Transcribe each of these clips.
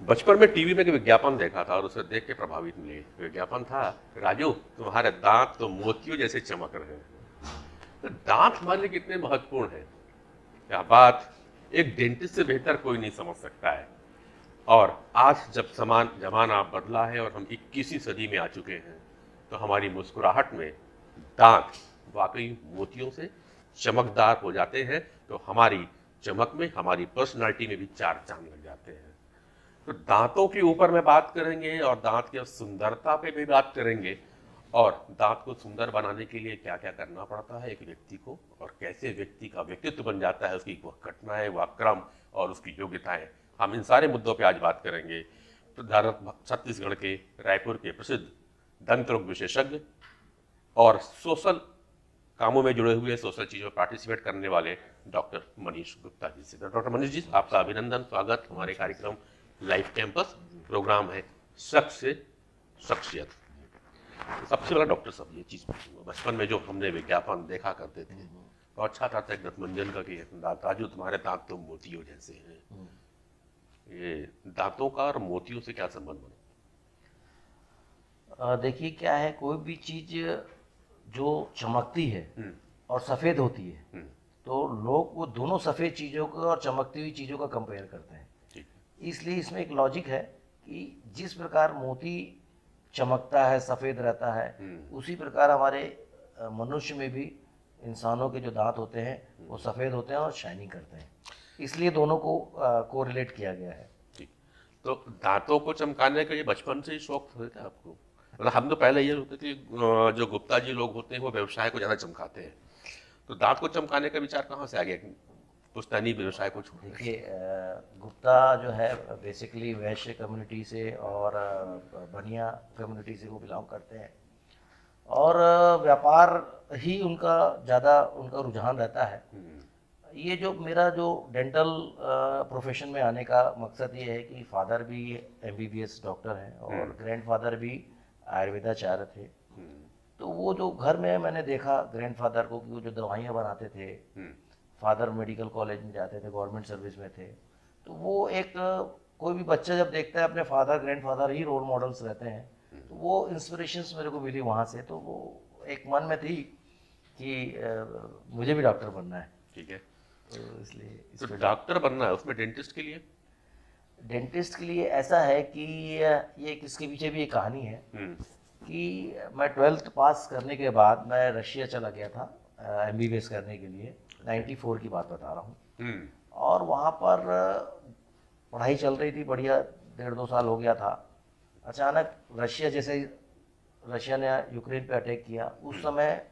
बचपन में टीवी में एक विज्ञापन देखा था और उसे देख के प्रभावित मिले। विज्ञापन था, राजू तुम्हारे दांत तो मोतियों जैसे चमक रहे हैं। तो दांत हमारे लिए कितने महत्वपूर्ण हैं, यह बात एक डेंटिस्ट से बेहतर कोई नहीं समझ सकता है। और आज जब समान जमाना बदला है और हम 21वीं सदी में आ चुके हैं, तो हमारी मुस्कुराहट में दांत वाकई मोतियों से चमकदार हो जाते हैं। तो हमारी चमक में, हमारी पर्सनालिटी में भी चार चांद लग जाते हैं। तो दांतों के ऊपर में बात करेंगे और दांत की सुंदरता पे भी बात करेंगे, और दांत को सुंदर बनाने के लिए क्या क्या करना पड़ता है एक व्यक्ति को, और कैसे व्यक्ति का व्यक्तित्व बन जाता है, उसकी वह घटनाएं, वह क्रम और उसकी योग्यताएं। हम इन सारे मुद्दों पे आज बात करेंगे। छत्तीसगढ़ के रायपुर के प्रसिद्ध दंत रोग विशेषज्ञ और सोशल कामों में जुड़े हुए, सोशल चीज़ों में पार्टिसिपेट करने वाले डॉक्टर मनीष गुप्ता जी से। डॉक्टर मनीष जी, आपका अभिनंदन, स्वागत हमारे कार्यक्रम लाइफ कैंपस। प्रोग्राम है शख्स से शख्सियत। सबसे बड़ा डॉक्टर साहब ये चीज़ पूछूंगा, बचपन में जो हमने विज्ञापन देखा करते थे तो अच्छा था एक दंतमंजन का कि राजू तुम्हारे दांत तो मोतियों जैसे हैं। ये दांतों का और मोतियों से क्या संबंध बना? देखिए क्या है, कोई भी चीज जो चमकती है और सफ़ेद होती है तो लोग वो दोनों सफ़ेद चीज़ों को और चमकती हुई चीज़ों का कंपेयर करते हैं। ठीक। इसलिए इसमें एक लॉजिक है कि जिस प्रकार मोती चमकता है, सफ़ेद रहता है, उसी प्रकार हमारे मनुष्य में भी इंसानों के जो दांत होते हैं वो सफ़ेद होते हैं और शाइनिंग करते हैं। इसलिए दोनों को कोरिलेट किया गया है। ठीक। तो दांतों को चमकाने का ये बचपन से ही शौक था क्या आपको? मतलब हम तो पहले ये होते थे, जो गुप्ता जी लोग होते हैं वो व्यवसाय को ज़्यादा चमकाते हैं, तो दांत को चमकाने का विचार कहाँ से आ गया, पुश्तैनी व्यवसाय को छोड़? देखिए, गुप्ता जो है बेसिकली वैश्य कम्युनिटी से और बनिया कम्युनिटी से वो बिलोंग करते हैं, और व्यापार ही उनका ज़्यादा उनका रुझान रहता है। ये जो मेरा जो डेंटल प्रोफेशन में आने का मकसद ये है कि फादर भी एमबीबीएस डॉक्टर हैं और ग्रैंडफादर भी आयुर्वेदाचार्य थे। तो वो जो घर में मैंने देखा ग्रैंडफादर को कि वो जो दवाइयाँ बनाते थे, फादर मेडिकल कॉलेज में जाते थे, गवर्नमेंट सर्विस में थे, तो वो एक कोई भी बच्चा जब देखता है अपने फादर ग्रैंडफादर ही रोल मॉडल्स रहते हैं, तो वो इंस्पिरेशंस मेरे को मिली वहाँ से। तो वो एक मन में थी कि मुझे भी डॉक्टर बनना है। ठीक है। तो इसलिए तो डॉक्टर बनना है, उसमें डेंटिस्ट के लिए? डेंटिस्ट के लिए ऐसा है कि ये किसके पीछे भी एक कहानी है कि मैं 12th पास करने के बाद मैं रशिया चला गया था एमबीबीएस करने के लिए। 94 की बात बता रहा हूँ। और वहाँ पर पढ़ाई चल रही थी बढ़िया, 1.5-2 साल हो गया था। अचानक रशिया ने यूक्रेन पे अटैक किया। उस समय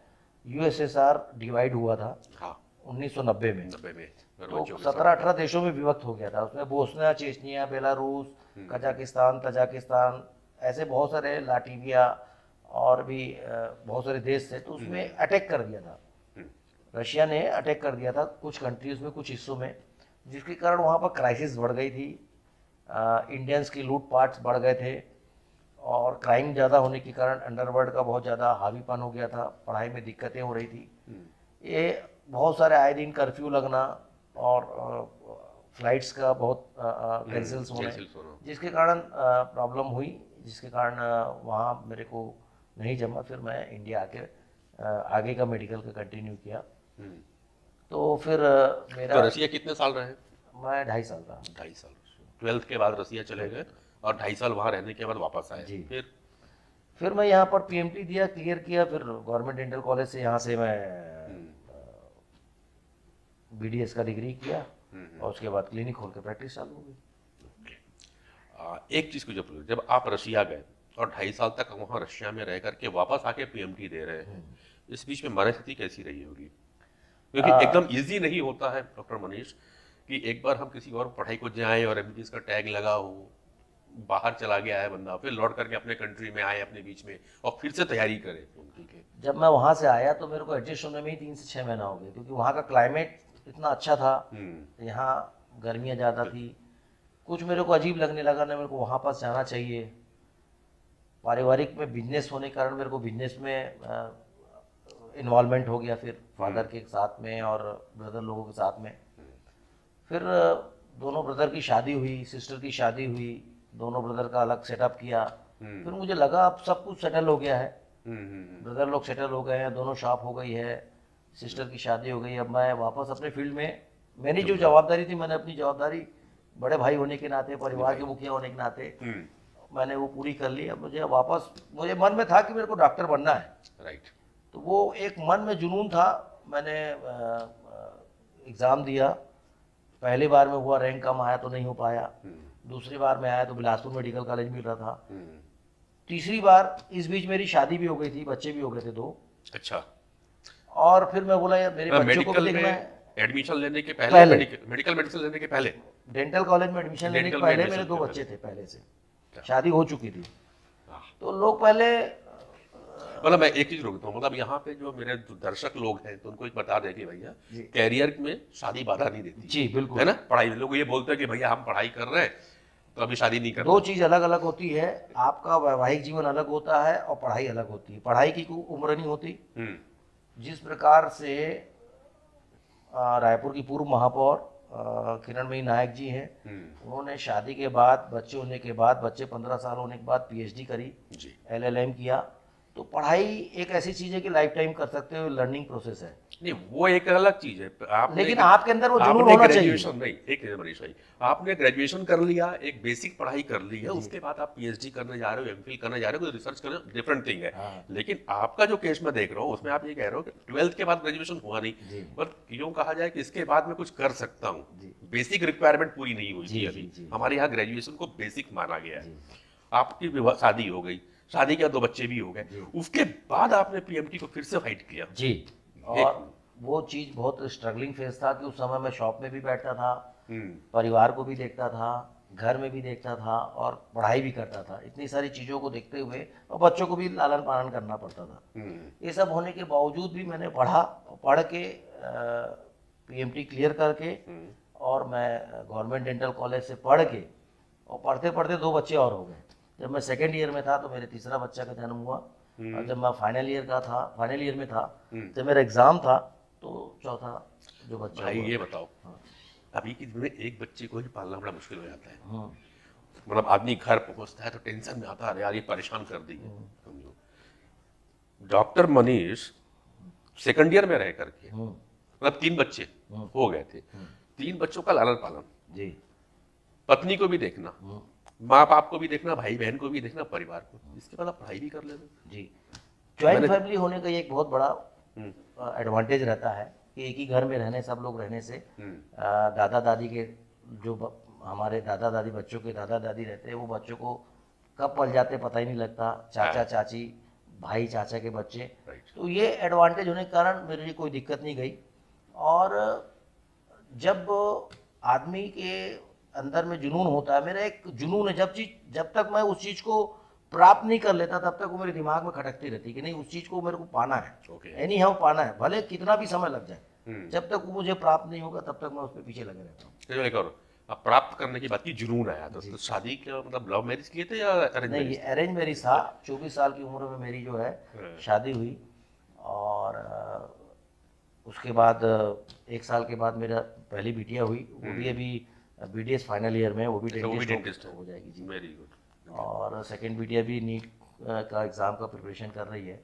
यूएसएसआर डिवाइड हुआ था। हाँ। 1990 में। 90 में तो 17-18 देशों में विभक्त हो गया था। उसमें Bosnia, Chechnya, Belarus, Kazakhstan, Tajikistan, ऐसे बहुत सारे, लाटविया और भी बहुत सारे देश थे। तो उसमें अटैक कर दिया था, रशिया ने अटैक कर दिया था कुछ कंट्रीज में, कुछ हिस्सों में, जिसके कारण वहाँ पर क्राइसिस बढ़ गई थी। इंडियंस की लूटपाट बढ़ गए थे और क्राइम ज़्यादा होने के कारण अंडरवर्ल्ड का बहुत ज़्यादा हावीपन हो गया था, पढ़ाई में दिक्कतें हो रही थी। ये बहुत सारे आए दिन कर्फ्यू लगना और फ्लाइट्स का बहुत कैंसिल्स होने, जिसके कारण प्रॉब्लम हुई, जिसके कारण वहाँ मेरे को नहीं जमा। फिर मैं इंडिया आके आगे का मेडिकल का कंटिन्यू किया। तो फिर मेरा तो रसिया कितने साल रहे? मैं 2.5 साल रहा। 2.5 साल। 12th के बाद रसिया चले गए और 2.5 साल वहाँ रहने के बाद वापस आए। जी। फिर मैं यहाँ पर पीएमटी दिया, क्लियर किया। फिर गवर्नमेंट डेंटल कॉलेज से यहाँ से मैं बीडीएस का डिग्री किया और उसके बाद क्लिनिक खोल के प्रैक्टिस चालू हो गई। एक चीज़ को जब आप रशिया गए और 2.5 साल तक वहाँ रशिया में रह करके वापस आके पीएमटी दे रहे हैं, इस बीच में मनस्थिति कैसी रही होगी? क्योंकि एकदम इजी नहीं होता है डॉक्टर मनीष कि एक बार हम किसी और पढ़ाई को जाएं और एमबीबीएस का टैग लगा हो, बाहर चला गया है बंदा, फिर लौट करके अपने कंट्री में आए अपने बीच में और फिर से तैयारी करे। जब मैं वहाँ से आया तो मेरे को एडजस्ट होने में ही 3 से 6 महीना हो गया, क्योंकि वहाँ का क्लाइमेट इतना अच्छा था। यहाँ गर्मियाँ ज़्यादा थी, कुछ मेरे को अजीब लगने लगा ना, मेरे को वहाँ पास जाना चाहिए। पारिवारिक में बिजनेस होने के कारण मेरे को बिजनेस में इन्वॉल्वमेंट हो गया, फिर फादर के साथ में और ब्रदर लोगों के साथ में। फिर दोनों ब्रदर की शादी हुई, सिस्टर की शादी हुई, दोनों ब्रदर का अलग सेटअप किया। फिर मुझे लगा अब सब कुछ सेटल हो गया है, ब्रदर लोग सेटल हो गए हैं, दोनों शॉप हो गई है, सिस्टर की शादी हो गई, अब मैं वापस अपने फील्ड में, मेरी जो जवाबदारी थी मैंने अपनी जवाबदारी बड़े भाई होने के नाते, परिवार के मुखिया होने के नाते मैंने वो पूरी कर ली। अब मुझे वापस, मुझे मन में था कि मेरे को डॉक्टर बनना है, राइट। तो वो एक मन में जुनून था। मैंने एग्ज़ाम दिया, पहली बार में हुआ, रैंक कम आया तो नहीं हो पाया, दूसरी बार में आया तो बिलासपुर मेडिकल कॉलेज मिल रहा था, तीसरी बार इस बीच मेरी शादी भी हो गई थी, बच्चे भी हो गए थे 2। अच्छा, और फिर मैं बोला यार मेरे बच्चों को भी मेडिकल देखना है। में एडमिशन लेने के पहले, पहले। मेडिकल मेडिसिन लेने के पहले, डेंटल कॉलेज में एडमिशन लेने के डेंटल में पहले admission मेरे 2 के बच्चे पहले। थे पहले से, शादी हो चुकी थी। हाँ। तो लोग पहले, मतलब मैं एक चीज रोकता हूँ, मतलब यहाँ पे जो मेरे जो दर्शक लोग हैं तो उनको एक बता दें कि भैया जी। कैरियर में शादी बाधा नहीं देती, जी बिल्कुल, है ना। पढ़ाई, लोग ये बोलते हैं कि भैया हम पढ़ाई कर रहे हैं तो अभी शादी नहीं कर 2 रहे। चीज़ अलग अलग होती है, आपका वैवाहिक जीवन अलग होता है और पढ़ाई अलग होती है। पढ़ाई की कोई उम्र नहीं होती। जिस प्रकार से रायपुर की पूर्व महापौर किरणमयी नायक जी हैं, उन्होंने शादी के बाद, बच्चे होने के बाद, बच्चे 15 साल होने के बाद पीएचडी करी, जी। एलएलएम किया। तो पढ़ाई एक ऐसी चीज़ है कि लाइफ टाइम कर सकते हो, लर्निंग प्रोसेस है। नहीं, वो एक अलग चीज है। आपने, लेकिन आपके अंदर वो जुनून आपने होना चाहिए। ग्रेजुएशन नहीं, एक मिनट मनीष भाई, आपने ग्रेजुएशन कर लिया, एक बेसिक पढ़ाई कर ली है, उसके बाद आप पीएचडी करने जा रहे हो, एमफिल करने जा रहे हो, कोई रिसर्च करने, डिफरेंट थिंग है। हाँ। लेकिन आपका जो केस मैं देख रहा हूँ उसमें आप ये कह रहे हो कि 12th के बाद ग्रेजुएशन हुआ जी। नहीं, पर यूं कहा जाए कि इसके बाद मैं कुछ कर सकता हूँ, जी। बेसिक रिक्वायरमेंट पूरी नहीं हुई जी, थी जी, अभी। जी। हमारे यहाँ ग्रेजुएशन को बेसिक माना गया है। जी। आपकी शादी हो गई, शादी के बाद 2 बच्चे भी हो गए, उसके बाद आपने पीएमटी को फिर से फाइट किया। जी। और वो चीज़ बहुत स्ट्रगलिंग फेज था कि उस समय मैं शॉप में भी बैठता था, परिवार को भी देखता था, घर में भी देखता था और पढ़ाई भी करता था। इतनी सारी चीज़ों को देखते हुए, और बच्चों को भी लालन पालन करना पड़ता था। ये सब होने के बावजूद भी मैंने पढ़ा, पढ़ के पीएमटी क्लियर करके, और मैं गवर्नमेंट डेंटल कॉलेज से पढ़ के, और पढ़ते पढ़ते 2 बच्चे और हो गए। जब मैं सेकेंड ईयर में था तो मेरे तीसरा बच्चा का जन्म हुआ, और जब मैं फाइनल ईयर में था, जब मेरा एग्ज़ाम था, तो चौथा जो बच्चा भाई हुआ। ये बताओ, हाँ। अभी की में एक बच्चे को ही पालना बड़ा मुश्किल हो जाता है। हाँ। मतलब आदमी घर पहुंचता है तो टेंशन में आता है, यार ये परेशान कर दी है। समझो, डॉक्टर मनीष सेकंड ईयर में रह करके, मतलब 3 बच्चे हो गए थे, 3 बच्चों का लालन पालन, जी। पत्नी को भी देखना, माँ बाप को भी देखना, भाई बहन को भी देखना, परिवार को, इसके बाद आप पढ़ाई भी कर लेते। जी। जॉइंट फैमिली होने का ये एक बहुत बड़ा एडवांटेज रहता है कि एक ही घर में रहने, सब लोग रहने से, दादा दादी के जो हमारे दादा दादी, बच्चों के दादा दादी रहते हैं, वो बच्चों को कब पल जाते पता ही नहीं लगता, चाचा चाची, भाई चाचा के बच्चे। तो ये एडवांटेज होने के कारण मेरे लिए कोई दिक्कत नहीं गई। और जब आदमी के अंदर में जुनून होता है, मेरा एक जुनून है, जब तक मैं उस चीज़ को प्राप्त नहीं कर लेता तब तक वो मेरे दिमाग में खटकती रहती है कि नहीं, उस चीज़ को मेरे को पाना है, एनी हाउ पाना है, भले कितना भी समय लग जाए। जब तक वो मुझे प्राप्त नहीं होगा तब तक मैं उस पर पीछे लगे रहता हूँ। एक और, अब प्राप्त करने की बात की, जुनून आया तो शादी क्या, मतलब लव मैरिज किए थे या अरेंज नहीं, मैरिज? ये अरेंज मैरिज था। 24 साल की उम्र में मेरी जो है शादी हुई, और उसके बाद 1 साल के बाद मेरा पहली बिटिया हुई, वो भी अभी बीडीएस फाइनल ईयर में, वो भी डेंटिस्ट हो जाएगी जी। Very good. और सेकंड बिटिया भी नीट का एग्ज़ाम का प्रिपरेशन कर रही है।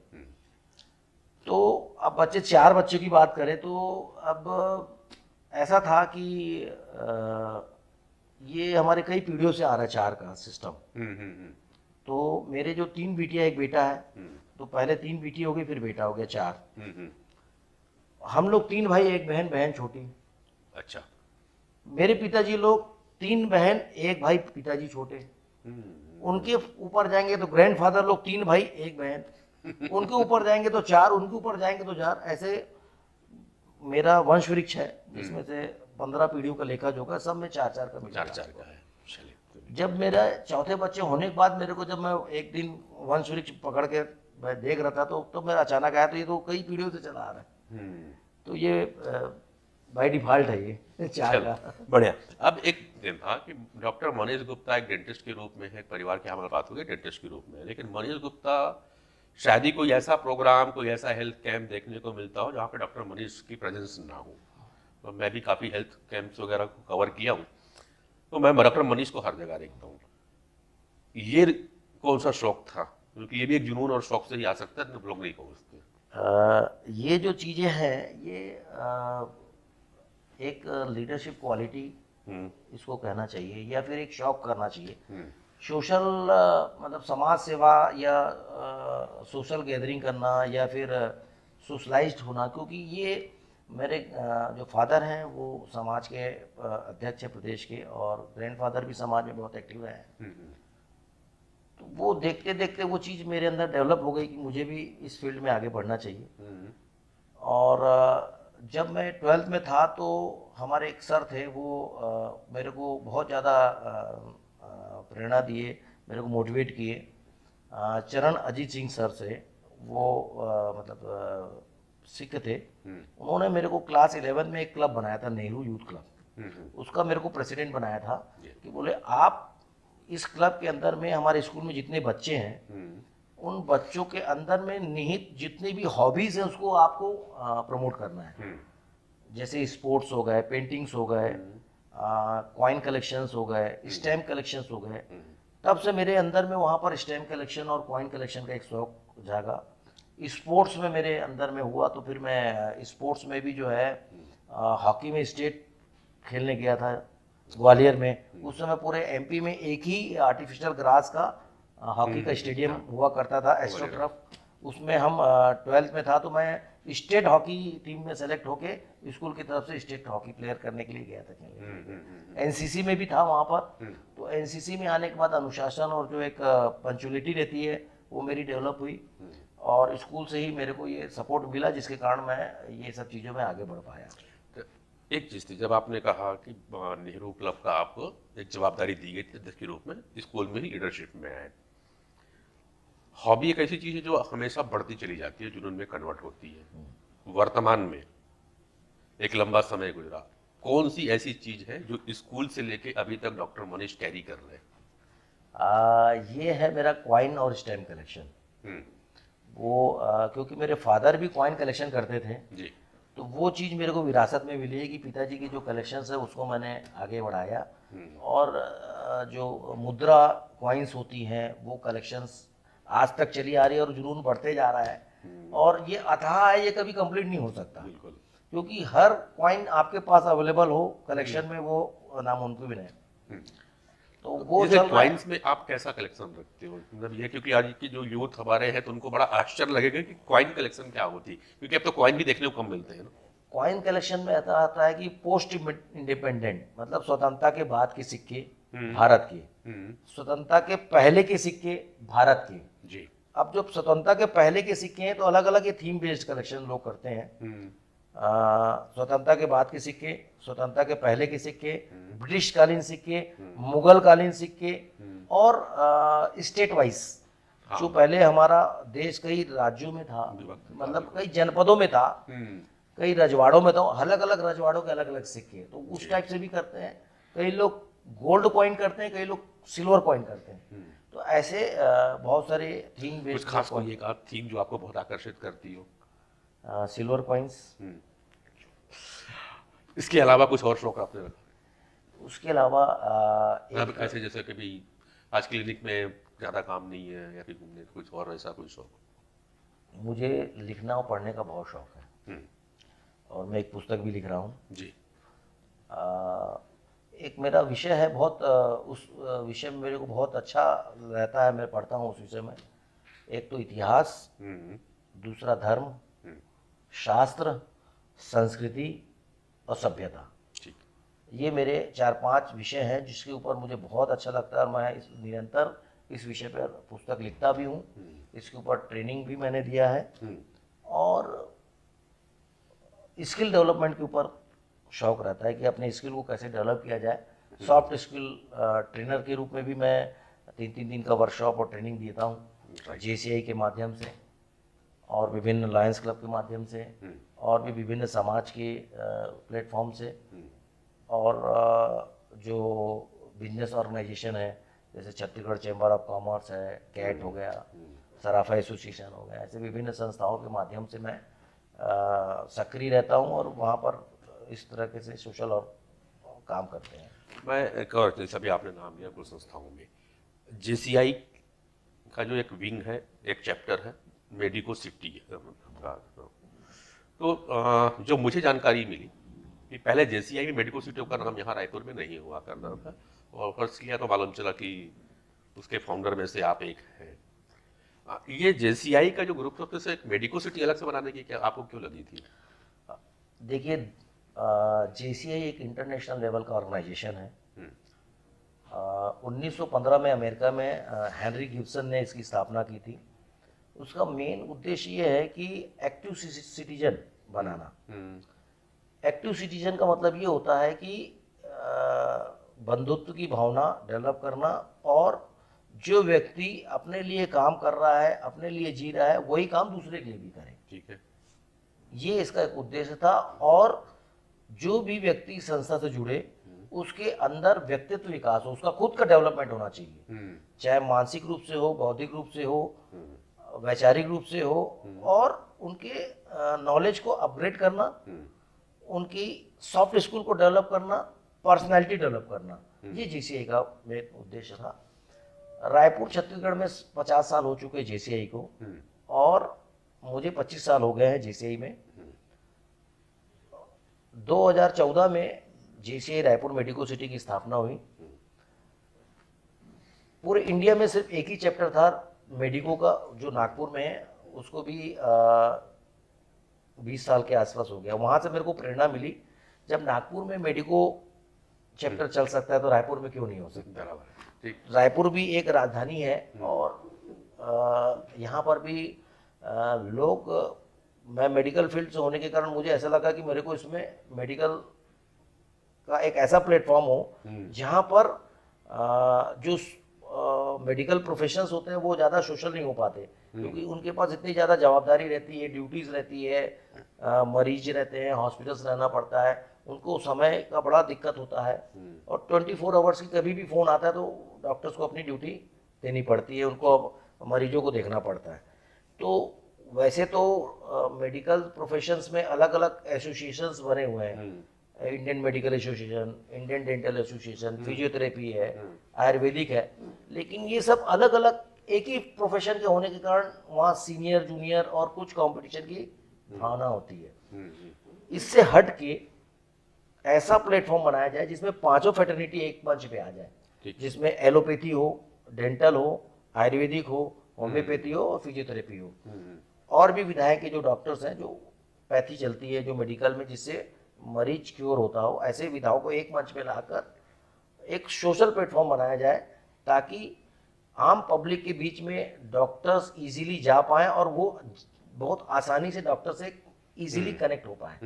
तो अब 4 बच्चों की बात करें तो अब ऐसा था कि ये हमारे कई पीढ़ियों से आ रहा है 4 का सिस्टम। तो मेरे जो 3 बिटिया 1 बेटा है, तो पहले 3 बेटी हो गई, फिर बेटा हो गया 4। हम लोग 3 भाई 1 बहन, बहन छोटी। अच्छा। मेरे पिताजी लोग 3 बहन 1 भाई, पिताजी छोटे। उनके ऊपर जाएंगे तो ग्रैंडफादर लोग 3 भाई 1 बहन, उनके ऊपर जाएंगे तो 4, उनके ऊपर जाएंगे तो 4। ऐसे मेरा वंश वृक्ष है, जिसमें से 15 पीढ़ियों का लेखा जोखा, सब में 4-4 का मिला। 4-4 का है। चलिए। जब मेरा चौथे बच्चे होने के बाद मेरे को, जब मैं एक दिन वंश वृक्ष पकड़ के मैं देख रहा था, तो मेरा अचानक आया, तो ये तो कई पीढ़ियों से चला आ रहा है। तो ये बाय डिफॉल्ट है ये 4 का। बढ़िया। अब एक दिन था कि डॉक्टर मनीष गुप्ता एक डेंटिस्ट के रूप में है, परिवार की हमारी बात हो गई डेंटिस्ट के रूप में, लेकिन मनीष गुप्ता शायद कोई ऐसा प्रोग्राम, कोई ऐसा हेल्थ कैंप देखने को मिलता हो जहाँ पे डॉक्टर मनीष की प्रेजेंस ना हो। तो मैं भी काफ़ी हेल्थ कैंप्स वगैरह को कवर किया हूँ, तो मैं डॉक्टर मनीष को हर जगह देखता हूँ। ये कौन सा शौक था? क्योंकि ये भी एक जुनून और शौक से ही आ सकता है, लोग नहीं पहुंचते। ये जो चीज़ें हैं ये एक लीडरशिप क्वालिटी हम्म। इसको कहना चाहिए या फिर एक शौक करना चाहिए। हम्म। सोशल मतलब समाज सेवा या सोशल गैदरिंग करना या फिर सोशलाइज्ड होना, क्योंकि ये मेरे जो फादर हैं वो समाज के अध्यक्ष हैं प्रदेश के, और ग्रैंडफादर भी समाज में बहुत एक्टिव रहे हैं। हम्म। तो वो देखते देखते वो चीज़ मेरे अंदर डेवलप हो गई कि मुझे भी इस फील्ड में आगे बढ़ना चाहिए। हम्म। और जब मैं 12th में था तो हमारे एक सर थे, वो मेरे को बहुत ज़्यादा प्रेरणा दिए, मेरे को मोटिवेट किए। चरण अजीत सिंह सर से, वो मतलब सिख थे। हम्म। उन्होंने मेरे को क्लास 11 में एक क्लब बनाया था, नेहरू यूथ क्लब। हम्म। उसका मेरे को प्रेसिडेंट बनाया था जी। कि बोले आप इस क्लब के अंदर में हमारे स्कूल में जितने बच्चे हैं हम्म। उन बच्चों के अंदर में निहित जितनी भी हॉबीज हैं उसको आपको प्रमोट करना है। हम्म। जैसे स्पोर्ट्स हो गए, पेंटिंग्स हो गए, कॉइन कलेक्शंस हो गए, स्टैम्प कलेक्शंस हो गए। तब से मेरे अंदर में वहाँ पर स्टैम्प कलेक्शन और कॉइन कलेक्शन का एक शौक जागा। स्पोर्ट्स में मेरे अंदर में हुआ तो फिर मैं स्पोर्ट्स में भी जो है हॉकी में स्टेट खेलने गया था ग्वालियर में। उस समय पूरे एमपी में एक ही आर्टिफिशियल ग्रास का हॉकी का स्टेडियम हुआ करता था, एस्ट्रोटर्फ। उसमें हम 12th में था तो मैं स्टेट हॉकी टीम में सेलेक्ट होके स्कूल की तरफ से स्टेट हॉकी प्लेयर करने के लिए गया था खेलने के लिए। एनसीसी में भी था वहाँ पर। तो एनसीसी में आने के बाद अनुशासन और जो एक पंचुअलिटी रहती है वो मेरी डेवलप हुई, और स्कूल से ही मेरे को ये सपोर्ट मिला जिसके कारण मैं ये सब चीज़ों में आगे बढ़ पाया। तो एक चीज थी, जब आपने कहा कि नेहरू क्लब का आपको एक जवाबदारी दी गई थी अध्यक्ष के रूप में, स्कूल में ही लीडरशिप में आए। हॉबी एक ऐसी चीज है जो हमेशा बढ़ती चली जाती है, जुनून में कन्वर्ट होती है। वर्तमान में एक लंबा समय गुजरा, कौन सी ऐसी चीज है जो स्कूल से लेके अभी तक डॉक्टर मनीष कैरी कर रहे हैं? ये है मेरा कॉइन और स्टैम्प कलेक्शन। हम्म। वो क्योंकि मेरे फादर भी कॉइन कलेक्शन करते थे, जी। तो वो चीज़ मेरे को विरासत में मिली है कि पिताजी की जो कलेक्शंस है उसको मैंने आगे बढ़ाया। और जो मुद्रा कॉइन्स होती हैं वो कलेक्शंस आज तक चली आ रही है और जुनून बढ़ते जा रहा है। और ये अथाह है, ये कभी कंप्लीट नहीं हो सकता, बिल्कुल। क्योंकि हर कॉइन आपके पास अवेलेबल हो कलेक्शन में वो नामुमकिन है। तो वो जैसे चल रहा है। कॉइन्स में आप कैसा कलेक्शन रखते हो? मतलब ये, क्योंकि आज की जो यूथ हमारे हैं तो उनको बड़ा आश्चर्य लगेगा कि कॉइन कलेक्शन क्या होती है, क्योंकि अब तो कॉइन भी देखने को कम मिलते हैं ना। कॉइन कलेक्शन में ऐसा आता है कि पोस्ट इंडिपेंडेंट मतलब स्वतंत्रता के बाद के सिक्के भारत के, स्वतंत्रता के पहले के सिक्के भारत के। जी। अब जो स्वतंत्रता के पहले के सिक्के हैं तो अलग अलग ये थीम बेस्ड कलेक्शन लोग करते हैं। स्वतंत्रता के बाद के सिक्के, स्वतंत्रता के पहले के सिक्के, ब्रिटिश कालीन सिक्के, मुगल कालीन सिक्के, और स्टेट वाइज जो पहले हमारा देश कई राज्यों में था, मतलब कई जनपदों में था, कई रजवाड़ों में, तो अलग अलग रजवाड़ों के अलग अलग सिक्के, तो उस टाइप से भी करते हैं। कई लोग गोल्ड कॉइन करते हैं, कई लोग सिल्वर कॉइन करते हैं। तो ऐसे बहुत सारे थीम कुछ बेस्ड खास कोई एक आध थीम जो आपको बहुत आकर्षित करती हो? Silver coins. इसके अलावा कुछ और शौक आपने रखा? उसके अलावा अब ऐसे जैसे कभी आज क्लिनिक में ज्यादा काम नहीं है या फिर घूमने, कुछ और ऐसा कोई शौक? मुझे लिखना और पढ़ने का बहुत शौक है, और मैं एक पुस्तक भी लिख रहा हूँ। जी। एक मेरा विषय है बहुत उस विषय में मेरे को बहुत अच्छा रहता है, मैं पढ़ता हूँ उस विषय में। एक तो इतिहास, दूसरा धर्म, शास्त्र, संस्कृति और सभ्यता। ठीक। ये मेरे 4-5 विषय हैं जिसके ऊपर मुझे बहुत अच्छा लगता है, और मैं निरंतर इस विषय पर पुस्तक लिखता भी हूँ। इसके ऊपर ट्रेनिंग भी मैंने दिया है, और स्किल डेवलपमेंट के ऊपर शौक रहता है कि अपने स्किल को कैसे डेवलप किया जाए। सॉफ्ट स्किल ट्रेनर के रूप में भी मैं 3-3 दिन का वर्कशॉप और ट्रेनिंग देता हूँ JCI के माध्यम से, और विभिन्न लायंस क्लब के माध्यम से, और भी विभिन्न समाज के प्लेटफॉर्म से, और जो बिजनेस ऑर्गेनाइजेशन है जैसे छत्तीसगढ़ चैम्बर ऑफ कॉमर्स है, कैट हो गया, सराफा एसोसिएशन हो गया, ऐसे विभिन्न संस्थाओं के माध्यम से मैं सक्रिय रहता हूँ, और वहाँ पर इस तरह से सोशल और काम करते हैं। मैं एक और, जैसा भी आपने नाम लिया कुछ संस्थाओं में, जेसीआई का जो एक विंग है, एक चैप्टर है, मेडिको सिटी का। तो जो मुझे जानकारी मिली कि पहले जेसीआई में मेडिको सिटी का नाम यहाँ रायपुर में नहीं हुआ करता था, और फर्स्ट किया तो मालूम चला कि उसके फाउंडर में से आप एक हैं। ये जेसीआई का जो ग्रुप था, से एक मेडिको सिटी अलग से बनाने की क्या आपको क्यों लगी थी? देखिए, जेसीआई एक इंटरनेशनल लेवल का ऑर्गेनाइजेशन है। 1915 में अमेरिका में हेनरी गिब्सन ने इसकी स्थापना की थी। उसका मेन उद्देश्य ये है कि एक्टिव सिटीजन बनाना। एक्टिव सिटीजन का मतलब ये होता है कि बंधुत्व की भावना डेवलप करना, और जो व्यक्ति अपने लिए काम कर रहा है, अपने लिए जी रहा है, वही काम दूसरे के लिए भी करे। ठीक है। ये इसका एक उद्देश्य था। और जो भी व्यक्ति संस्था से जुड़े, उसके अंदर व्यक्तित्व विकास हो, उसका खुद का डेवलपमेंट होना चाहिए, चाहे मानसिक रूप से हो, बौद्धिक रूप से हो, वैचारिक रूप से हो, और उनके नॉलेज को अपग्रेड करना, उनकी सॉफ्ट स्किल को डेवलप करना, पर्सनालिटी डेवलप करना, ये जेसीआई का मेन उद्देश्य था। रायपुर छत्तीसगढ़ में 50 साल हो चुके जेसीआई को, और मुझे 25 साल हो गए हैं जेसीआई में। 2014 में जेसीआई रायपुर मेडिको सिटी की स्थापना हुई। पूरे इंडिया में सिर्फ एक ही चैप्टर था मेडिको का, जो नागपुर में है। उसको भी 20 साल के आसपास हो गया। वहाँ से मेरे को प्रेरणा मिली, जब नागपुर में मेडिको चैप्टर चल सकता है तो रायपुर में क्यों नहीं हो सकता। बराबर है, ठीक। रायपुर भी एक राजधानी है, और यहाँ पर भी लोग, मैं मेडिकल फील्ड से होने के कारण मुझे ऐसा लगा कि मेरे को इसमें मेडिकल का एक ऐसा प्लेटफॉर्म हो जहाँ पर जो मेडिकल प्रोफेशंस होते हैं वो ज़्यादा सोशल नहीं हो पाते, क्योंकि उनके पास इतनी ज़्यादा जवाबदारी रहती है, ड्यूटीज़ रहती है, मरीज रहते हैं, हॉस्पिटल्स रहना पड़ता है, उनको समय का बड़ा दिक्कत होता है। और 24 आवर्स की कभी भी फ़ोन आता है तो डॉक्टर्स को अपनी ड्यूटी देनी पड़ती है, उनको मरीजों को देखना पड़ता है। तो वैसे तो मेडिकल प्रोफेशंस में अलग अलग एसोसिएशंस बने हुए हैं, Indian medical association, Indian dental association, physiotherapy है, आयुर्वेदिक है, लेकिन ये सब अलग अलग एक ही प्रोफेशन के होने के कारण वहाँ सीनियर, जूनियर और कुछ कंपटीशन की भावना होती है। इससे हट के ऐसा प्लेटफॉर्म बनाया जाए जिसमें पांचों फेटर्निटी एक मंच पे आ जाए, जिसमें एलोपैथी हो, डेंटल हो, आयुर्वेदिक हो, होम्योपैथी हो और फिजियोथेरेपी हो, और भी विधाएं के जो डॉक्टर्स हैं, जो पैथी चलती है जो मेडिकल में, जिससे मरीज क्योर होता हो, ऐसे विधाओं को एक मंच पे लाकर एक सोशल प्लेटफॉर्म बनाया जाए, ताकि आम पब्लिक के बीच में डॉक्टर्स इजीली जा पाएं और वो बहुत आसानी से डॉक्टर से इजीली कनेक्ट हो पाए।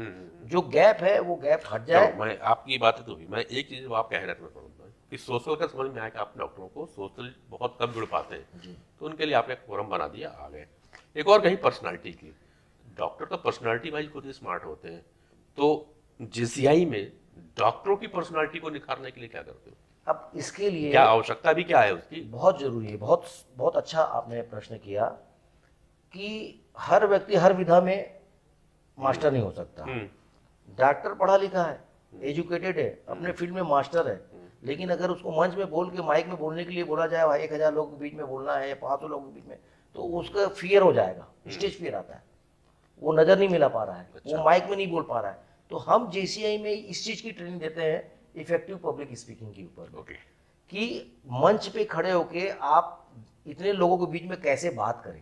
जो गैप है वो गैप हट जाए। मैं आपकी बात तो हुई, मैं एक चीज आप कह रहे थे कि सोशल का समझ में आया कि आप डॉक्टरों को सोशल बहुत कम जुड़ पाते हैं, तो उनके लिए आपने एक फोरम बना दिया, आ गए। एक और कहीं पर्सनालिटी की, डॉक्टर तो पर्सनालिटी वाइज खुद ही स्मार्ट होते हैं, तो जेसीआई में डॉक्टरों की पर्सनालिटी को निखारने के लिए क्या करते हो? अब इसके लिए क्या आवश्यकता भी क्या है उसकी? बहुत जरूरी है, बहुत बहुत अच्छा आपने प्रश्न किया कि हर व्यक्ति हर विधा में मास्टर नहीं हो सकता। डॉक्टर पढ़ा लिखा है, एजुकेटेड है, अपने फील्ड में मास्टर है, लेकिन अगर उसको मंच में बोल के, माइक में बोलने के लिए बोला जाए, 1000 लोगों के बीच में बोलना है या 500 लोगों के बीच में, तो उसका फियर हो जाएगा, स्टेज फियर आता है, वो नजर नहीं मिला पा रहा है, वो माइक में नहीं बोल पा रहा है। तो हम जेसीआई में इस चीज की ट्रेनिंग देते हैं, इफेक्टिव पब्लिक स्पीकिंग के ऊपर, कि मंच पे खड़े होके आप इतने लोगों के बीच में कैसे बात करें,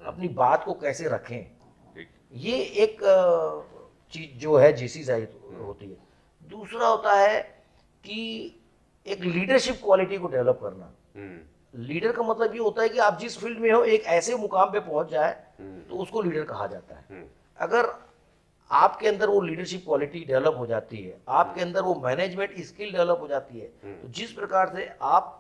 अपनी बात को कैसे रखें, ये एक चीज जो है जेसीआई होती है। दूसरा होता है कि एक लीडरशिप क्वालिटी को डेवलप करना। लीडर का मतलब ये होता है कि आप जिस फील्ड में हो, एक ऐसे मुकाम पे पहुंच जाए तो उसको लीडर कहा जाता है। अगर आपके अंदर वो लीडरशिप क्वालिटी डेवलप हो जाती है, आपके अंदर वो मैनेजमेंट स्किल डेवलप हो जाती है, तो जिस प्रकार से आप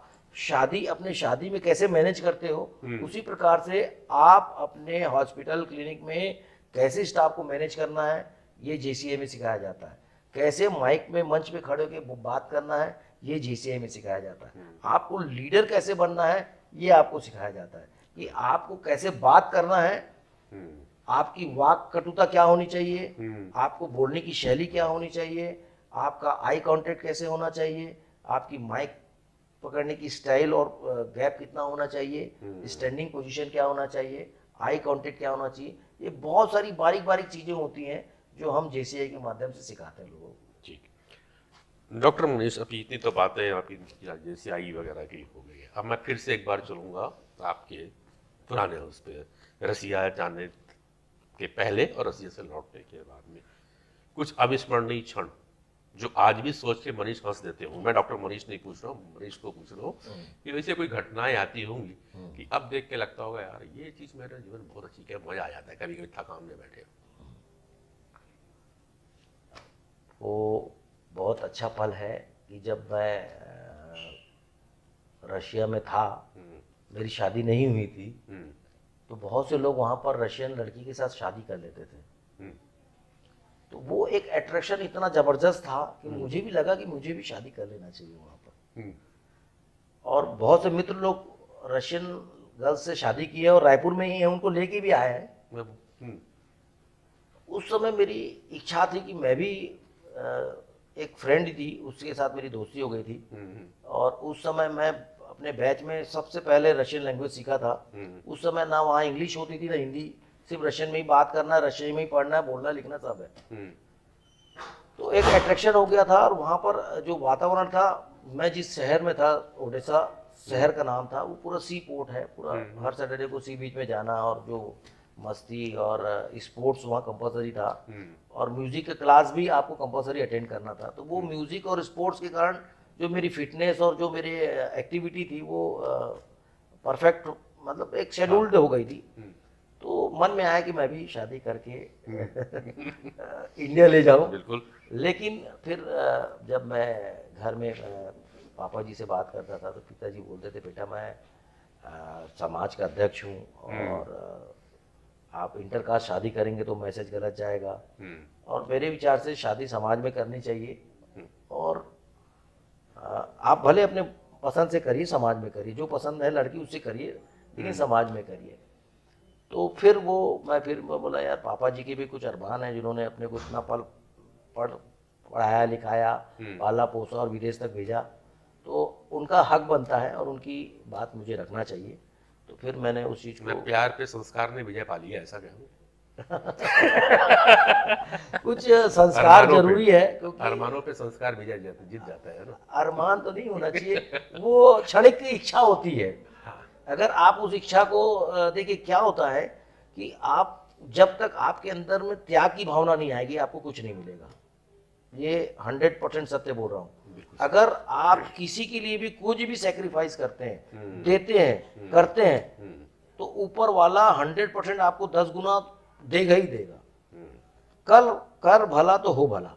अपने शादी में कैसे मैनेज करते हो, उसी प्रकार से आप अपने हॉस्पिटल क्लिनिक में कैसे स्टाफ को मैनेज करना है, ये जेसीआई में सिखाया जाता है। कैसे माइक में, मंच पे खड़े होकर बात करना है, ये जेसीआई में सिखाया जाता है। आपको लीडर कैसे बनना है, ये आपको सिखाया जाता है, कि आपको कैसे बात करना है, आपकी वाक कटुता क्या होनी चाहिए, आपको बोलने की शैली क्या होनी चाहिए, आपका आई कांटेक्ट कैसे होना चाहिए, आपकी माइक पकड़ने की स्टाइल और गैप कितना होना चाहिए, स्टैंडिंग पोजीशन क्या होना चाहिए, आई कांटेक्ट क्या होना चाहिए, ये बहुत सारी बारीक बारीक चीज़ें होती हैं जो हम JCI के माध्यम से सिखाते हैं लोगों को। ठीक। डॉक्टर मनीष, अभी इतनी तो बातें आपकी JCI वगैरह की हो गई है, अब मैं फिर से एक बार चलूँगा आपके पुराने उस पे, रसिया जाने के पहले और रसिया से लौटने के बाद में कुछ अविस्मरणीय क्षण जो आज भी सोच के मनीष हंस देते हूँ। मैं डॉक्टर मनीष नहीं पूछ रहा हूँ, मनीष को पूछ रहा हूँ कि वैसे कोई घटनाएं आती होंगी कि अब देख के लगता होगा यार ये चीज़ मेरे जीवन में बहुत अच्छी, क्या मजा आ जाता है कभी कभी थकान में बैठे। वो बहुत अच्छा पल है कि जब मैं रशिया में था, मेरी शादी नहीं हुई थी, तो बहुत से लोग वहाँ पर रशियन लड़की के साथ शादी कर लेते थे। तो वो एक अट्रैक्शन इतना ज़बरदस्त था कि मुझे भी लगा कि मुझे भी शादी कर लेना चाहिए वहाँ पर। और बहुत से मित्र लोग रशियन गर्ल्स से शादी की है और रायपुर में ही है, उनको लेके भी आए हैं। उस समय मेरी इच्छा थी कि मैं भी एक फ्रेंड थी, उसके साथ मेरी दोस्ती हो गई थी। और उस समय मैं अपने बैच में सबसे पहले रशियन लैंग्वेज सीखा था। उस समय ना वहाँ इंग्लिश होती थी ना हिंदी, सिर्फ रशियन में ही बात करना, रशियन में ही पढ़ना, बोलना, लिखना सब है। तो एक अट्रैक्शन हो गया था। और वहाँ पर जो वातावरण था, मैं जिस शहर में था, ओडेसा शहर का नाम था, वो पूरा सी पोर्ट है, पूरा हर सैटरडे को सी बीच में जाना और जो मस्ती और स्पोर्ट्स वहाँ कंपलसरी था। और म्यूजिक का क्लास भी आपको कंपलसरी अटेंड करना था। तो वो म्यूजिक और स्पोर्ट्स के कारण जो मेरी फिटनेस और जो मेरी एक्टिविटी थी वो परफेक्ट, मतलब एक शेड्यूल्ड हो गई थी। तो मन में आया कि मैं भी शादी करके इंडिया ले जाऊं। बिल्कुल। लेकिन फिर जब मैं घर में पापा जी से बात करता था तो पिताजी बोलते थे, बेटा मैं समाज का अध्यक्ष हूँ और आप इंटरकास्ट शादी करेंगे तो मैसेज गलत जाएगा। और मेरे विचार से शादी समाज में करनी चाहिए और आप भले अपने पसंद से करिए, समाज में करिए, जो पसंद है लड़की उससे करिए, लेकिन समाज में करिए। तो फिर मैं बोला यार पापा जी के भी कुछ अरमान हैं, जिन्होंने अपने को इतना पढ़ाया लिखाया, पाला पोसा और विदेश तक भेजा, तो उनका हक बनता है और उनकी बात मुझे रखना चाहिए। तो फिर मैंने उस चीज़ को, प्यार पे संस्कार ने विजय पा लिया, ऐसा कहूँ। कुछ संस्कार जरूरी है, क्योंकि अरमानों पे संस्कार विजय जीत जाता है ना। अरमान तो नहीं होना चाहिए, वो क्षणिक की इच्छा होती है। अगर आप उस इच्छा को देखिए, क्या होता है कि आप जब तक आपके अंदर में त्याग की भावना नहीं आएगी, आपको कुछ नहीं मिलेगा। ये 100% सत्य बोल रहा हूँ। अगर आप किसी के लिए भी कुछ भी सेक्रीफाइस करते हैं, देते हैं, करते हैं, तो ऊपर वाला 100% आपको 10 गुना देगा ही देगा। कल कर भला तो हो भला,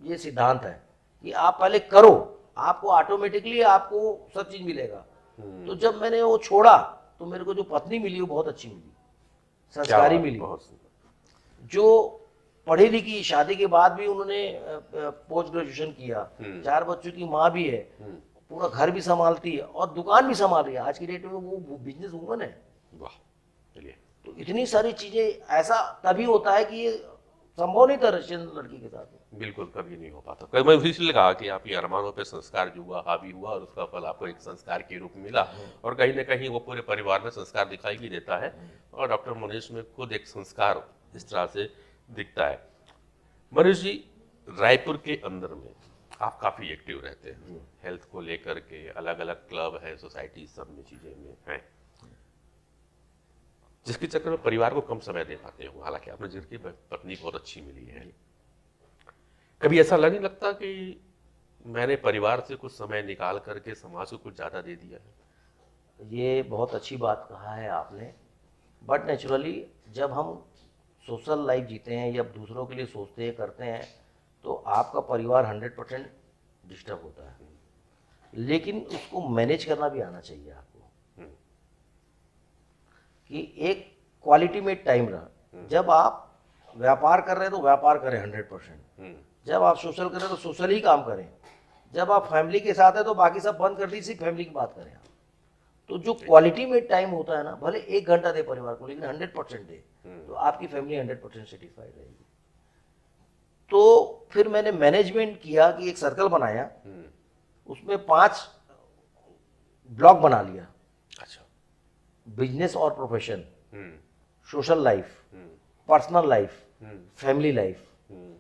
ये सिद्धांत है कि आप पहले करो, आपको ऑटोमेटिकली आपको सब चीज मिलेगा। तो जब मैंने वो छोड़ा तो मेरे को जो पत्नी मिली वो बहुत अच्छी मिली, संस्कारी मिली, जो पढ़ी लिखी, शादी के बाद भी उन्होंने पोस्ट ग्रेजुएशन किया, 4 बच्चों की माँ भी है, पूरा घर भी संभालती है और दुकान भी संभाल रही है। आज की डेट में वो बिजनेस वूमन है। वाह, चलिए। तो इतनी सारी चीजें, ऐसा तभी होता है कि ये संभव नहीं था रशियन लड़की के साथ। बिल्कुल कभी नहीं हो पाता। कभी मैं इसलिए कहा कि आपके अरमानों पे संस्कार जो हुआ, हावी हुआ और उसका फल आपको एक संस्कार के रूप में मिला और कहीं ना कहीं वो पूरे परिवार में संस्कार दिखाई भी देता है। और डॉक्टर मनीष में खुद एक संस्कार इस तरह से दिखता है। मनीष जी, रायपुर के अंदर में आप काफ़ी एक्टिव रहते हैं, हेल्थ को लेकर के अलग अलग क्लब है, सोसाइटी, सब में चीज़ें में हैं, जिसके चक्कर में परिवार को कम समय दे पाते हो। हालांकि आपने जिनकी पत्नी बहुत अच्छी मिली है, कभी ऐसा नहीं लगता कि मैंने परिवार से कुछ समय निकाल करके समाज को कुछ ज़्यादा दे दिया है? ये बहुत अच्छी बात कहा है आपने। बट नेचुरली जब हम सोशल लाइफ जीते हैं या दूसरों के लिए सोचते हैं, करते हैं, तो आपका परिवार 100% डिस्टर्ब होता है। लेकिन उसको मैनेज करना भी आना चाहिए आपको, कि एक क्वालिटी में टाइम रहा। जब आप व्यापार कर रहे हैं तो व्यापार करें 100%, जब आप सोशल करें तो सोशल ही काम करें, जब आप फैमिली के साथ है तो बाकी सब बंद कर दीजिए, फैमिली की बात करें आप। तो जो क्वालिटी में टाइम होता है ना, भले 1 घंटा दे परिवार को, लेकिन 100% दे, तो आपकी फैमिली 100% सेटिस्फाइड रहेगी। तो फिर मैंने मैनेजमेंट किया कि एक सर्कल बनाया, उसमें 5 ब्लॉक बना लिया, अच्छा। बिजनेस और प्रोफेशन, हम्म सोशल लाइफ, हम्म पर्सनल लाइफ, हम्म फैमिली लाइफ, हम्म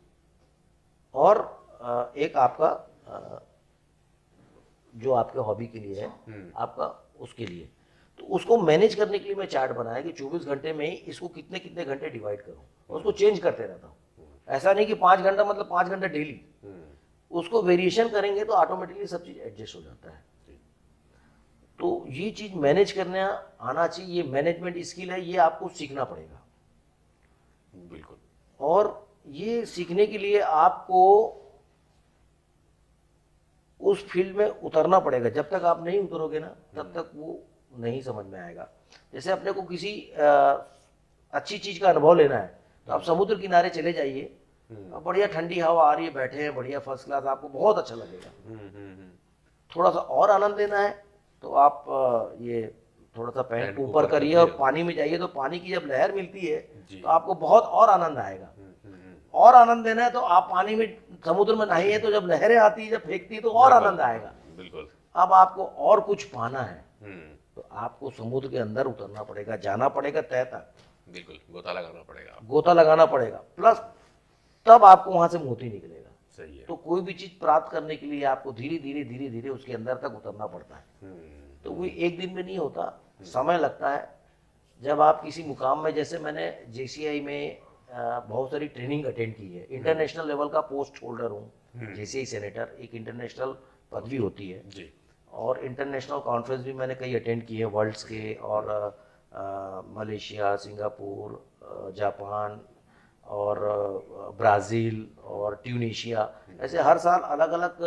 और एक आपका जो आपके हॉबी के लिए है, आपका उसके लिए। तो उसको मैनेज करने के लिए मैं चार्ट बनाया कि 24 घंटे में ही इसको कितने कितने घंटे डिवाइड करूं, और उसको चेंज करते रहता हूं। ऐसा नहीं कि 5 घंटा मतलब 5 घंटा डेली, उसको वेरिएशन करेंगे तो ऑटोमेटिकली सब चीज एडजस्ट हो जाता है। तो ये चीज मैनेज करना आना चाहिए, ये मैनेजमेंट स्किल है, ये आपको सीखना पड़ेगा। बिल्कुल। और ये सीखने के लिए आपको उस फील्ड में उतरना पड़ेगा। जब तक आप नहीं उतरोगे ना, तब तक वो नहीं समझ में आएगा। जैसे अपने को किसी अच्छी चीज का अनुभव लेना है, तो आप समुद्र किनारे चले जाइए, बढ़िया ठंडी हवा आ रही है, बैठे हैं बढ़िया फर्स्ट क्लास, आपको बहुत अच्छा लगेगा। थोड़ा सा और आनंद लेना है तो आप ये थोड़ा सा पैंट पैंट को ऊपर ऊपर करिए करिए। और पानी में जाइए, तो पानी की जब लहर मिलती है जी। तो आपको बहुत और आनंद आएगा। और आनंद लेना है तो आप पानी में, समुद्र में नहाइए, तो जब लहरें आती है, जब फेंकती है, तो और बिल्कुल, आनंद आएगा। बिल्कुल। अब आपको और कुछ पाना है हम्म तो आपको समुद्र के अंदर उतरना पड़ेगा, जाना पड़ेगा तय तक, बिल्कुल, गोता लगाना पड़ेगा। गोता लगाना पड़ेगा, प्लस तब आपको वहां से मोती निकलेगा। सही है। तो कोई भी चीज प्राप्त करने के लिए आपको धीरे धीरे धीरे धीरे उसके अंदर तक उतरना पड़ता है। तो वो एक दिन में नहीं होता, समय लगता है। जब आप किसी मुकाम में, जैसे मैंने जेसीआई में बहुत सारी ट्रेनिंग अटेंड की है, इंटरनेशनल लेवल का पोस्ट होल्डर हूँ, जेसीआई सेनेटर एक इंटरनेशनल पदवी होती है। जी। और इंटरनेशनल कॉन्फ्रेंस भी मैंने कई अटेंड किए हैं, वर्ल्ड्स के, और मलेशिया, सिंगापुर, जापान, और ब्राज़ील और ट्यूनीशिया, ऐसे हर साल अलग अलग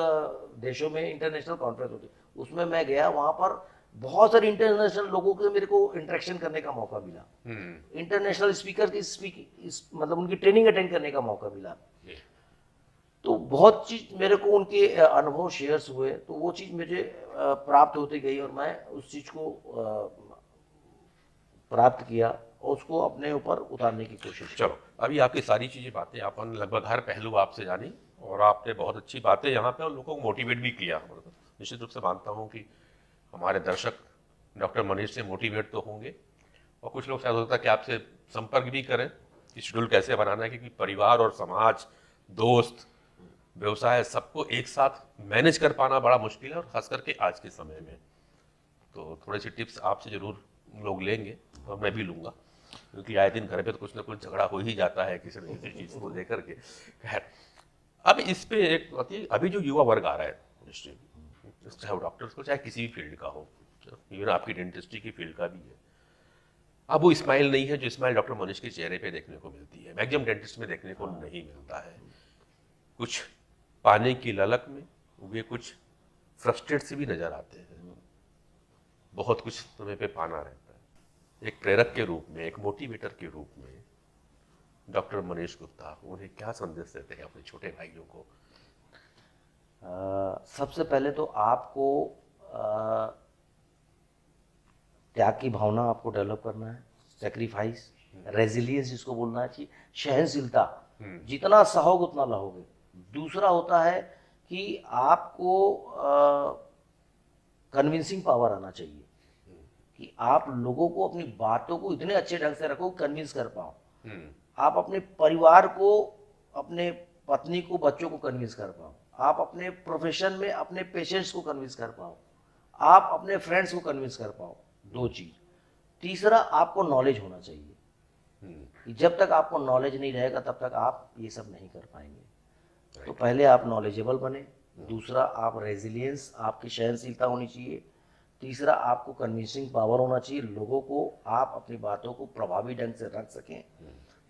देशों में इंटरनेशनल कॉन्फ्रेंस होती है। उसमें मैं गया, वहाँ पर बहुत सारे इंटरनेशनल लोगों के मेरे को इंटरेक्शन करने का मौका मिला, इंटरनेशनल स्पीकर की मतलब उनकी ट्रेनिंग अटेंड करने का मौका मिला। जी। तो बहुत चीज़ मेरे को उनके अनुभव शेयर्स हुए, तो वो चीज़ मुझे प्राप्त होती गई, और मैं उस चीज़ को प्राप्त किया और उसको अपने ऊपर उतारने की कोशिश की। चलो, अभी आपकी सारी चीज़ें बातें अपन लगभग हर पहलू आपसे जानी, और आपने बहुत अच्छी बातें यहाँ पे और लोगों को मोटिवेट भी किया। निश्चित रूप से मानता हूँ कि हमारे दर्शक डॉक्टर मनीष से मोटिवेट तो होंगे, और कुछ लोग शायद होता है कि आपसे संपर्क भी करें कि शेड्यूल कैसे बनाना है, क्योंकि परिवार और समाज, दोस्त, व्यवसाय, सबको एक साथ मैनेज कर पाना बड़ा मुश्किल है, और खास करके आज के समय में। तो थोड़ी सी टिप्स आपसे जरूर लोग लेंगे, और मैं भी लूँगा, क्योंकि आए दिन घर पे तो कुछ ना कुछ झगड़ा हो ही जाता है किसी न किसी चीज़ को लेकर के। खैर, अब इस पे एक बात ये, अभी जो युवा वर्ग आ रहा है, चाहे वो डॉक्टर्स को, चाहे किसी भी फील्ड का हो, इवन आपकी डेंटिस्ट्री की फील्ड का भी है, अब वो स्माइल नहीं है जो स्माइल डॉक्टर मनीष के चेहरे पे देखने को मिलती है, मैक्सिमम डेंटिस्ट में देखने को नहीं मिलता है। कुछ पाने की ललक में वे कुछ फ्रस्ट्रेट से भी नजर आते हैं। बहुत कुछ समय पे पाना रहता है। एक प्रेरक के रूप में, एक मोटिवेटर के रूप में डॉक्टर मनीष गुप्ता उन्हें क्या संदेश देते हैं अपने छोटे भाइयों को? सबसे पहले तो आपको त्याग की भावना आपको डेवलप करना है, सेक्रीफाइस, रेजिलियंस जिसको बोलना चाहिए, सहनशीलता, जितना सहोगे उतना लहोगे। दूसरा होता है कि आपको कन्विंसिंग पावर आना चाहिए, कि आप लोगों को अपनी बातों को इतने अच्छे ढंग से रखो, कन्विंस कर पाओ। आप अपने परिवार को, अपने पत्नी को, बच्चों को कन्विंस कर पाओ। आप अपने प्रोफेशन में अपने पेशेंट्स को कन्विंस कर पाओ। आप अपने फ्रेंड्स को कन्विंस कर पाओ। दो चीज। तीसरा, आपको नॉलेज होना चाहिए, कि जब तक आपको नॉलेज नहीं रहेगा तब तक आप ये सब नहीं कर पाएंगे। तो पहले आप नॉलेजेबल बने। दूसरा, आप रेजिलियंस, आपकी सहनशीलता होनी चाहिए। तीसरा, आपको कन्विंसिंग पावर होना चाहिए, लोगों को आप अपनी बातों को प्रभावी ढंग से रख सकें।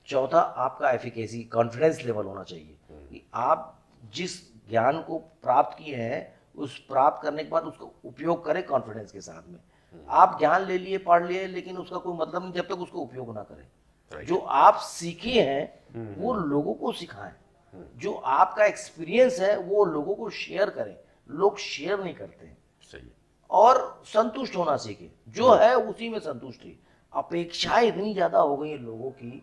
चौथा, आपका एफिकेसी, कॉन्फिडेंस लेवल होना चाहिए, कि आप जिस ज्ञान को प्राप्त किए हैं उस प्राप्त करने के बाद उसका उपयोग करें कॉन्फिडेंस के साथ में। आप ज्ञान ले लिए, पढ़ लिए, लेकिन उसका कोई मतलब नहीं जब तक उसको उपयोग ना करें। जो आप सीखे हैं वो लोगों को सिखाएं। जो आपका एक्सपीरियंस है वो लोगों को शेयर करें। लोग शेयर नहीं करते हैं। सही। और संतुष्ट होना सीखे, जो है उसी में संतुष्ट ही। अपेक्षाएं इतनी ज्यादा हो गई है लोगों की,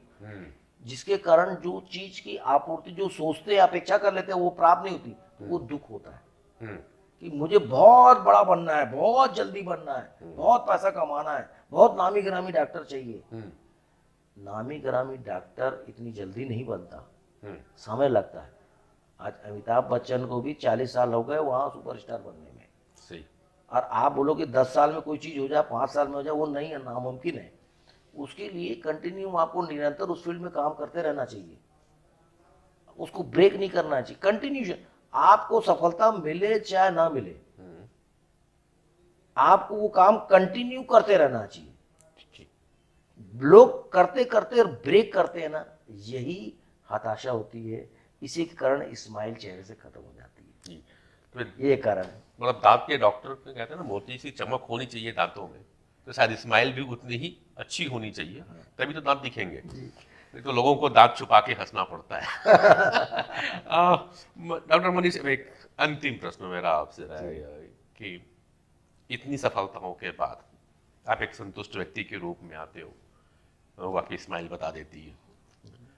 जिसके कारण जो चीज की आपूर्ति, जो सोचते हैं, अपेक्षा कर लेते हैं, वो प्राप्त नहीं होती, तो वो दुख होता है। कि मुझे बहुत बड़ा बनना है, बहुत जल्दी बनना है, बहुत पैसा कमाना है, बहुत नामी गिरामी डॉक्टर चाहिए। नामी गिरामी डॉक्टर इतनी जल्दी नहीं बनता, समय लगता है। आज अमिताभ बच्चन को भी 40 साल हो गए वहाँ सुपरस्टार बनने में। सही। और आप बोलो कि 10 साल में कोई चीज़ हो जाए, 5 साल में हो जाए, वो नहीं है, नामुमकिन है। उसके लिए कंटिन्यू आपको निरंतर उस फील्ड में काम करते रहना चाहिए, उसको ब्रेक नहीं करना चाहिए, कंटिन्यूशन। आपको सफलता मिले चाहे ना मिले, आपको वो काम कंटिन्यू करते रहना चाहिए। लोग करते करते ब्रेक करते हैं ना, यही हताशा होती है, इसी के कारण स्माइल चेहरे से खत्म हो जाती है। जी। तो ये कारण है। मतलब दांत के डॉक्टर कहते हैं ना, मोती सी चमक होनी चाहिए दांतों में, तो शायद स्माइल भी उतनी ही अच्छी होनी चाहिए, तभी तो दांत दिखेंगे। नहीं तो लोगों को दांत छुपा के हंसना पड़ता है। डॉक्टर मनीष, एक अंतिम प्रश्न मेरा आपसे रहेगा कि इतनी सफलताओं के बाद आप एक संतुष्ट व्यक्ति के रूप में आते हो, वो आपकी स्माइल बता देती है,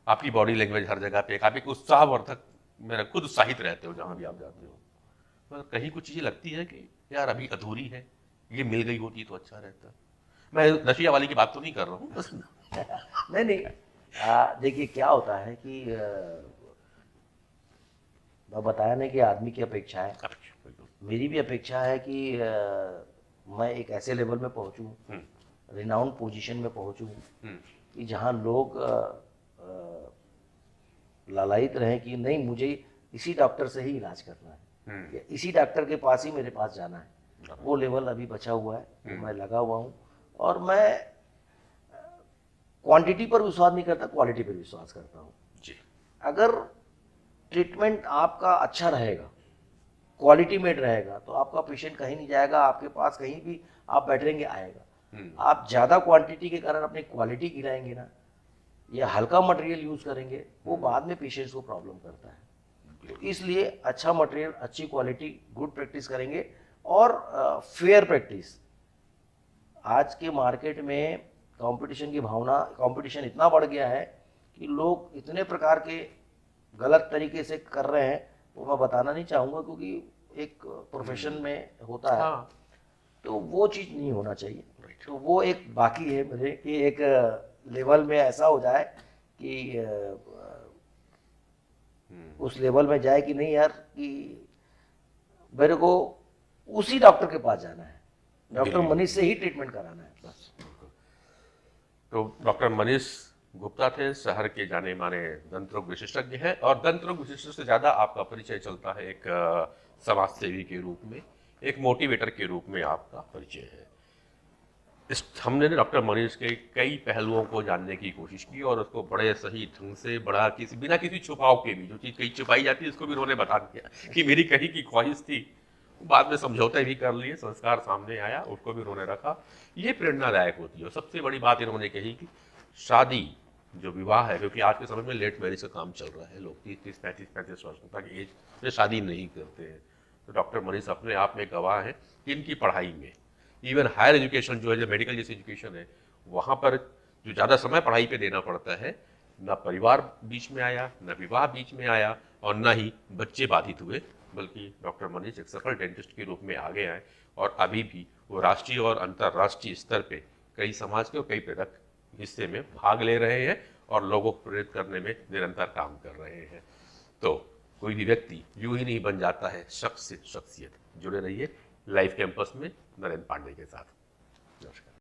आपकी बॉडी लैंग्वेज हर जगह पे आप एक उत्साहवर्धक, मेरा खुद उत्साहित रहते हो जहां भी आप जाते हो, पर कहीं कुछ चीजें लगती है कि यार अभी अधूरी है, ये मिल गई होती तो अच्छा रहता। मैं नशिया वाली की बात तो नहीं कर रहा हूँ। नहीं नहीं, देखिए क्या होता है कि मैं बताया नहीं कि आदमी की अपेक्षा है, मेरी भी अपेक्षा है कि मैं एक ऐसे लेवल में पहुंचूं, रिनाउंड पोजीशन में पहुंचूं कि जहां लोग लालायित रहें कि नहीं, मुझे इसी डॉक्टर से ही इलाज करना है, या इसी डॉक्टर के पास ही मेरे पास जाना है। वो लेवल अभी बचा हुआ है, तो मैं लगा हुआ हूँ। और मैं क्वांटिटी पर विश्वास नहीं करता, क्वालिटी पर विश्वास करता हूँ। अगर ट्रीटमेंट आपका अच्छा रहेगा, क्वालिटी मेड रहेगा, तो आपका पेशेंट कहीं नहीं जाएगा, आपके पास कहीं भी आप बैठेंगे आएगा। आप ज़्यादा क्वांटिटी के कारण अपनी क्वालिटी गिराएंगे ना, या हल्का मटेरियल यूज करेंगे, वो बाद में पेशेंट्स को प्रॉब्लम करता है। तो इसलिए अच्छा मटेरियल, अच्छी क्वालिटी, गुड प्रैक्टिस करेंगे और फेयर प्रैक्टिस। आज के मार्केट में कंपटीशन की भावना, कंपटीशन इतना बढ़ गया है कि लोग इतने प्रकार के गलत तरीके से कर रहे हैं, वो मैं बताना नहीं चाहूँगा क्योंकि एक प्रोफेशन में होता है। हाँ। तो वो चीज़ नहीं होना चाहिए। तो वो एक बाकी है मुझे कि एक लेवल में ऐसा हो जाए कि उस लेवल में जाए कि नहीं यार, कि मेरे को उसी डॉक्टर के पास जाना है, डॉक्टर मनीष से ही ट्रीटमेंट कराना है बस। तो डॉक्टर मनीष गुप्ता थे, शहर के जाने माने दंत रोग विशेषज्ञ हैं, और दंत रोग विशेषज्ञ से ज़्यादा आपका परिचय चलता है एक समाज सेवी के रूप में, एक मोटिवेटर के रूप में आपका परिचय है। हमने डॉक्टर मनीष के कई पहलुओं को जानने की कोशिश की और उसको बड़े सही ढंग से, बड़ा किसी बिना किसी छुपाव के भी, जो चीज़ कहीं छुपाई जाती है उसको भी उन्होंने बता दिया कि मेरी कहीं की ख्वाहिश थी, बाद में समझौते भी कर लिए, संस्कार सामने आया, उसको भी उन्होंने रखा। ये प्रेरणादायक होती है। और सबसे बड़ी बात इन्होंने कही कि शादी, जो विवाह है, क्योंकि आज के समय में लेट मैरिज का काम चल रहा है, लोग 30, 35 वर्ष तक एज में शादी नहीं करते हैं। तो डॉक्टर मनीष अपने आप में गवाह हैं कि इनकी पढ़ाई में, इवन हायर एजुकेशन जो है, जो मेडिकल जैसी एजुकेशन है, वहाँ पर जो ज़्यादा समय पढ़ाई पे देना पड़ता है, ना परिवार बीच में आया, ना विवाह बीच में आया, और ना ही बच्चे बाधित हुए, बल्कि डॉक्टर मनीष एक सफल डेंटिस्ट के रूप में आगे आए और अभी भी वो राष्ट्रीय और अंतर्राष्ट्रीय स्तर पे कई समाज के और कई प्रेरक हिस्से में भाग ले रहे हैं और लोगों को प्रेरित करने में निरंतर काम कर रहे हैं। तो कोई भी व्यक्ति यूं ही नहीं बन जाता है शख्स से शख्सियत। जुड़े रहिए लाइव कैंपस में नरेंद्र पांडे के साथ। नमस्कार।